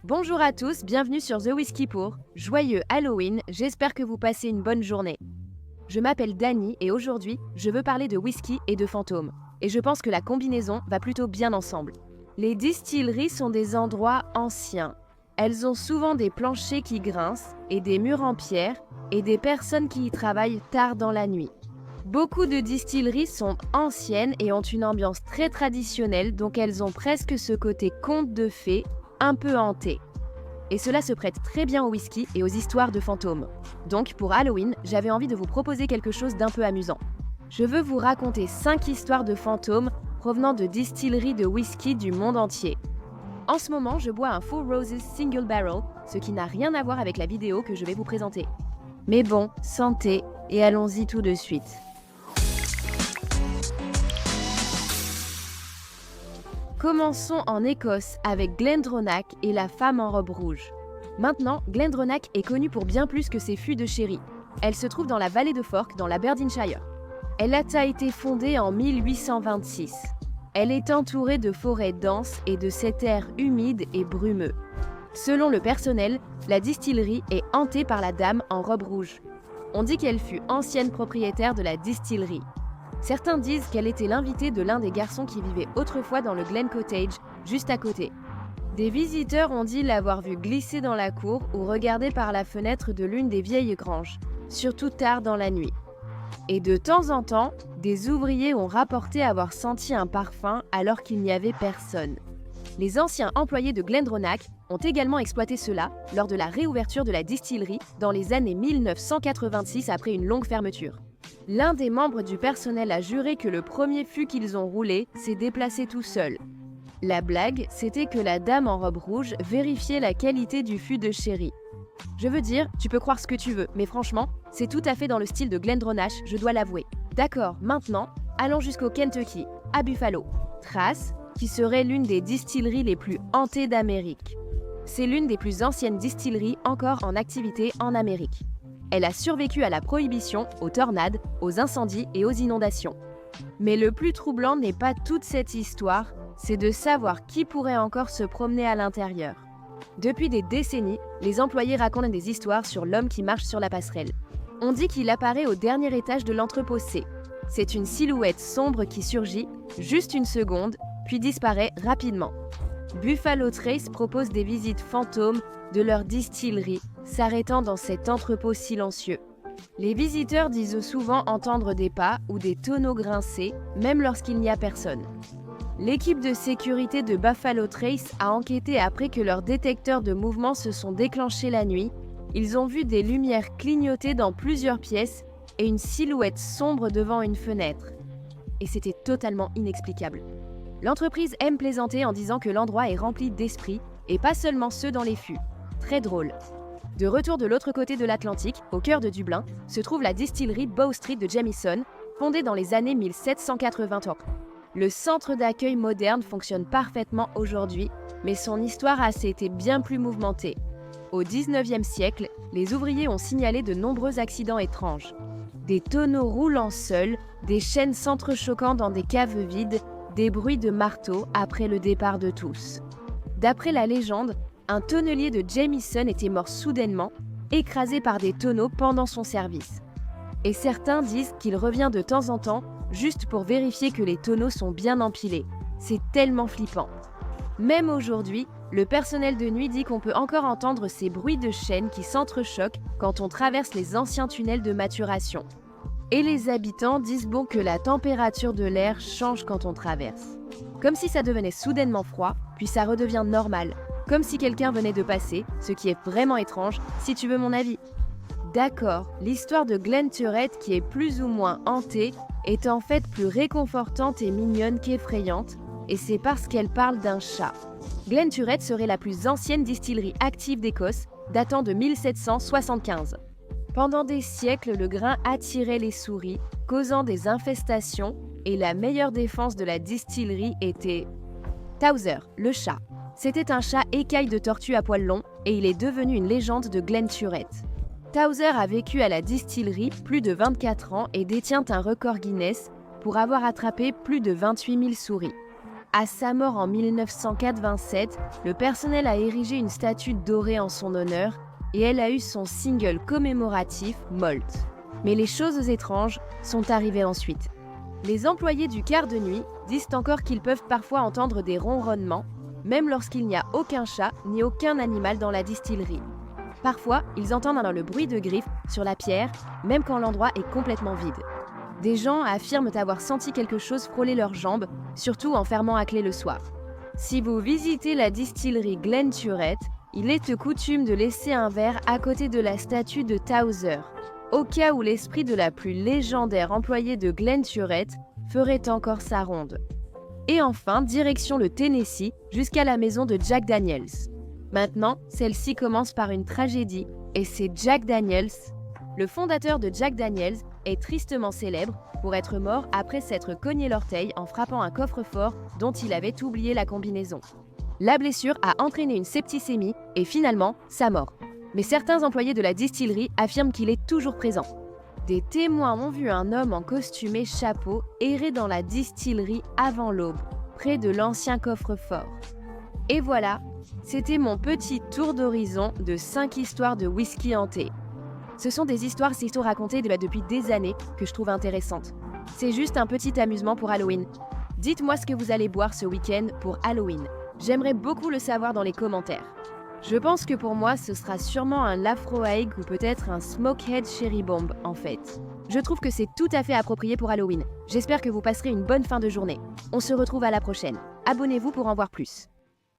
Bonjour à tous, bienvenue sur The Whisky Pour. Joyeux Halloween, j'espère que vous passez une bonne journée. Je m'appelle Dani et aujourd'hui, je veux parler de whisky et de fantômes. Et je pense que la combinaison va plutôt bien ensemble. Les distilleries sont des endroits anciens. Elles ont souvent des planchers qui grincent et des murs en pierre et des personnes qui y travaillent tard dans la nuit. Beaucoup de distilleries sont anciennes et ont une ambiance très traditionnelle, donc elles ont presque ce côté conte de fées, un peu hanté. Et cela se prête très bien au whisky et aux histoires de fantômes. Donc pour Halloween, j'avais envie de vous proposer quelque chose d'un peu amusant. Je veux vous raconter 5 histoires de fantômes provenant de distilleries de whisky du monde entier. En ce moment, je bois un Four Roses Single Barrel, ce qui n'a rien à voir avec la vidéo que je vais vous présenter. Mais bon, santé, et allons-y tout de suite. Commençons en Écosse avec Glendronach et la femme en robe rouge. Maintenant, Glendronach est connue pour bien plus que ses fûts de sherry. Elle se trouve dans la vallée de Fork, dans l'Aberdeenshire. Elle a été fondée en 1826. Elle est entourée de forêts denses et de cet air humide et brumeux. Selon le personnel, la distillerie est hantée par la dame en robe rouge. On dit qu'elle fut ancienne propriétaire de la distillerie. Certains disent qu'elle était l'invitée de l'un des garçons qui vivait autrefois dans le Glen Cottage, juste à côté. Des visiteurs ont dit l'avoir vue glisser dans la cour ou regarder par la fenêtre de l'une des vieilles granges, surtout tard dans la nuit. Et de temps en temps, des ouvriers ont rapporté avoir senti un parfum alors qu'il n'y avait personne. Les anciens employés de Glendronach ont également exploité cela lors de la réouverture de la distillerie dans les années 1986 après une longue fermeture. L'un des membres du personnel a juré que le premier fût qu'ils ont roulé s'est déplacé tout seul. La blague, c'était que la dame en robe rouge vérifiait la qualité du fût de sherry. Je veux dire, tu peux croire ce que tu veux, mais franchement, c'est tout à fait dans le style de Glendronach, je dois l'avouer. D'accord, maintenant, allons jusqu'au Kentucky, à Buffalo. Trace, qui serait l'une des distilleries les plus hantées d'Amérique. C'est l'une des plus anciennes distilleries encore en activité en Amérique. Elle a survécu à la prohibition, aux tornades, aux incendies et aux inondations. Mais le plus troublant n'est pas toute cette histoire, c'est de savoir qui pourrait encore se promener à l'intérieur. Depuis des décennies, les employés racontent des histoires sur l'homme qui marche sur la passerelle. On dit qu'il apparaît au dernier étage de l'entrepôt C. C'est une silhouette sombre qui surgit, juste une seconde, puis disparaît rapidement. Buffalo Trace propose des visites fantômes de leur distillerie, s'arrêtant dans cet entrepôt silencieux. Les visiteurs disent souvent entendre des pas ou des tonneaux grincer, même lorsqu'il n'y a personne. L'équipe de sécurité de Buffalo Trace a enquêté après que leurs détecteurs de mouvement se sont déclenchés la nuit. Ils ont vu des lumières clignoter dans plusieurs pièces et une silhouette sombre devant une fenêtre. Et c'était totalement inexplicable. L'entreprise aime plaisanter en disant que l'endroit est rempli d'esprits, et pas seulement ceux dans les fûts. Très drôle. De retour de l'autre côté de l'Atlantique, au cœur de Dublin, se trouve la distillerie Bow Street de Jameson, fondée dans les années 1780. Le centre d'accueil moderne fonctionne parfaitement aujourd'hui, mais son histoire a été bien plus mouvementée. Au 19e siècle, les ouvriers ont signalé de nombreux accidents étranges. Des tonneaux roulant seuls, des chaînes s'entrechoquant dans des caves vides, des bruits de marteau après le départ de tous. D'après la légende, un tonnelier de Jameson était mort soudainement, écrasé par des tonneaux pendant son service. Et certains disent qu'il revient de temps en temps, juste pour vérifier que les tonneaux sont bien empilés. C'est tellement flippant. Même aujourd'hui, le personnel de nuit dit qu'on peut encore entendre ces bruits de chaînes qui s'entrechoquent quand on traverse les anciens tunnels de maturation. Et les habitants disent que la température de l'air change quand on traverse. Comme si ça devenait soudainement froid, puis ça redevient normal. Comme si quelqu'un venait de passer, ce qui est vraiment étrange, si tu veux mon avis. D'accord, l'histoire de Glen Turret, qui est plus ou moins hantée, est en fait plus réconfortante et mignonne qu'effrayante, et c'est parce qu'elle parle d'un chat. Glen Turret serait la plus ancienne distillerie active d'Écosse, datant de 1775. Pendant des siècles, le grain attirait les souris, causant des infestations, et la meilleure défense de la distillerie était Towser, le chat. C'était un chat écaille de tortue à poils longs, et il est devenu une légende de Glen Turret. Towser a vécu à la distillerie plus de 24 ans et détient un record Guinness pour avoir attrapé plus de 28 000 souris. À sa mort en 1987, le personnel a érigé une statue dorée en son honneur et elle a eu son single commémoratif Molt. Mais les choses étranges sont arrivées ensuite. Les employés du quart de nuit disent encore qu'ils peuvent parfois entendre des ronronnements, même lorsqu'il n'y a aucun chat ni aucun animal dans la distillerie. Parfois, ils entendent le bruit de griffes sur la pierre, même quand l'endroit est complètement vide. Des gens affirment avoir senti quelque chose frôler leurs jambes, surtout en fermant à clé le soir. Si vous visitez la distillerie Glen Turret, il est de coutume de laisser un verre à côté de la statue de Towser, au cas où l'esprit de la plus légendaire employée de Glen Turret ferait encore sa ronde. Et enfin, direction le Tennessee, jusqu'à la maison de Jack Daniels. Maintenant, celle-ci commence par une tragédie, et c'est Jack Daniels. Le fondateur de Jack Daniels est tristement célèbre pour être mort après s'être cogné l'orteil en frappant un coffre-fort dont il avait oublié la combinaison. La blessure a entraîné une septicémie et finalement sa mort. Mais certains employés de la distillerie affirment qu'il est toujours présent. Des témoins ont vu un homme en costume et chapeau errer dans la distillerie avant l'aube, près de l'ancien coffre-fort. Et voilà, c'était mon petit tour d'horizon de 5 histoires de whisky hanté. Ce sont des histoires racontées depuis des années que je trouve intéressantes. C'est juste un petit amusement pour Halloween. Dites-moi ce que vous allez boire ce week-end pour Halloween. J'aimerais beaucoup le savoir dans les commentaires. Je pense que pour moi, ce sera sûrement un Lafroig ou peut-être un Smokehead Cherry Bomb en fait. Je trouve que c'est tout à fait approprié pour Halloween. J'espère que vous passerez une bonne fin de journée. On se retrouve à la prochaine. Abonnez-vous pour en voir plus.